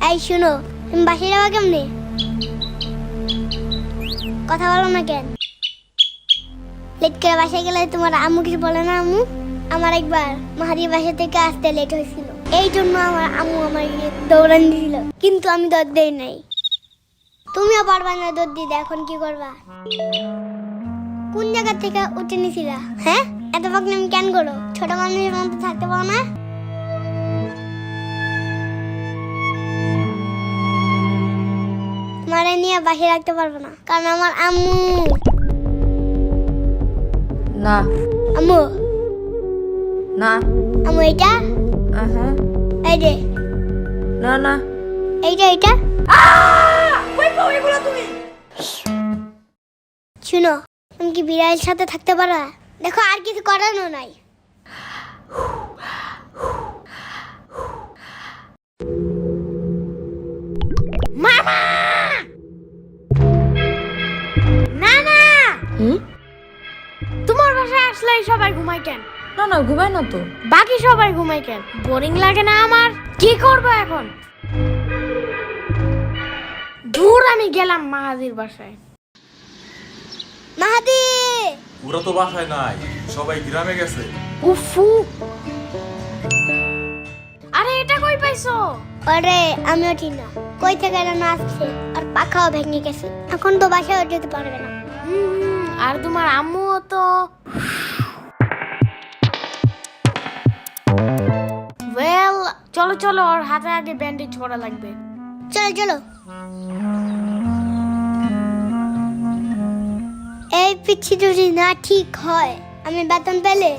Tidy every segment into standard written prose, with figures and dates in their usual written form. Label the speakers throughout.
Speaker 1: এই শুনো, তুমি বাসায় যাওয়া কেমনে? কথা বলো না কেন? লেট করে বাসায় গেলে তোমার আম্মু কিছু বলে না? আম্মু, আমার একবার মাহাদির বাসা থেকে আসতে লেট হয়েছিল, এই জন্য আমার আম্মু আমার দৌড়ান দিয়েছিল, কিন্তু আমি দৌড় দেই নাই। তুমিও পারবা না দৌড় দিতে, এখন কি করবা? কোন জায়গা থেকে উঠে নিছিলা? হ্যাঁ, এত পাকনামি কেন করো? ছোট মানুষের মতো থাকতে পারো না? তোমারে নিয়ে বাসায় রাখতে পারবো না, কারণ আমার আম্মু।
Speaker 2: না
Speaker 1: আম্মু,
Speaker 2: না
Speaker 1: আম্মু এইটা, এই যে,
Speaker 2: না না
Speaker 1: এইটা
Speaker 2: কই পাও এগুলো তুমি?
Speaker 1: শুনো, তুমি কি বিড়ালের সাথে থাকতে পারো? দেখো, আর কিছু করানো নাই। মামা, না না, তোমার বাসায় আসলেই সবাই ঘুমায় কেন?
Speaker 2: না না ঘুমাই না তো।
Speaker 1: বাকি সবাই ঘুমায় কেন? বোরিং লাগে না আমার? কি করবো এখন? দূর, আমি গেলাম মাহাদির বাসায়। মাহাদি,
Speaker 3: ওরা তো বাসায় নাই, সবাই গ্রামে গেছে।
Speaker 1: উফু, আরে এটা কই পাইছো? আরে আমিও ঠিক না, কই থেকে যেন আসছে, আর পাখাও ভেঙে গেছে, এখন তো বাসায় যেতে পারবে না। আর তোমার আম্মুও তো। ওয়েল, চলো চলো, ওর হাতে আগে ব্যান্ডেজ করা লাগবে। চলো চলো। এই পিচ্ছি যদি না ঠিক হয়, আমি বেতন পেলে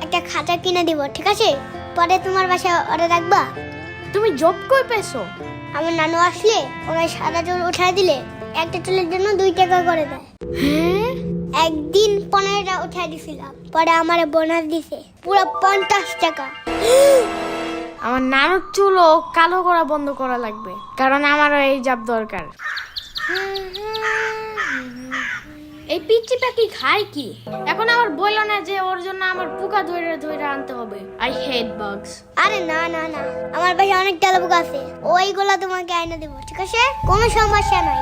Speaker 1: একটা খাতা কিনে দিব, ঠিক আছে? পরে তোমার বাসায় অর্ডার রাখবা। তুমি জব কই পেছো? আমার নানু আসলে ওনার সাদা চুল উঠায় দিলে একটা চুলের জন্য 2 টাকা করে দেয়। হ্যাঁ, একদিন 15টা উঠায় দিছিলাম, পরে আমারে বোনাস দিছে পুরো 50 টাকা। আমার নানুর চুলও কালো করা বন্ধ করা লাগবে, কারণ আমারও এই জব দরকার। এই পিচ্চি পাখি খায় কি? এখন আমার বললো না যে ওর জন্য আমার পোকা ধরে ধরে আনতে হবে। I hate বাগস। আরে না না না, আমার বাসায় অনেক তেলা পোকা আছে, ওইগুলা তোমাকে আইনা দেব, ঠিক আছে? কোনো সমস্যা নাই।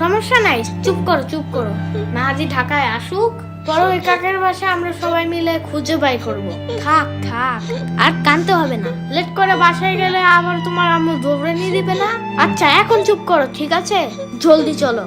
Speaker 1: সমস্যা নাই, চুপ করো চুপ করো। মাহাদি ঢাকায় আসুক, পরে ওই কাকের বাসা আমরা সবাই মিলে খুঁজে বাই করব। থাক থাক, আর কানতে হবে না। লেট করে বাসায় গেলে আবার তোমার আম্মু দৌড়ে নিয়ে দিবে না। আচ্ছা এখন চুপ করো, ঠিক আছে? জলদি চলো।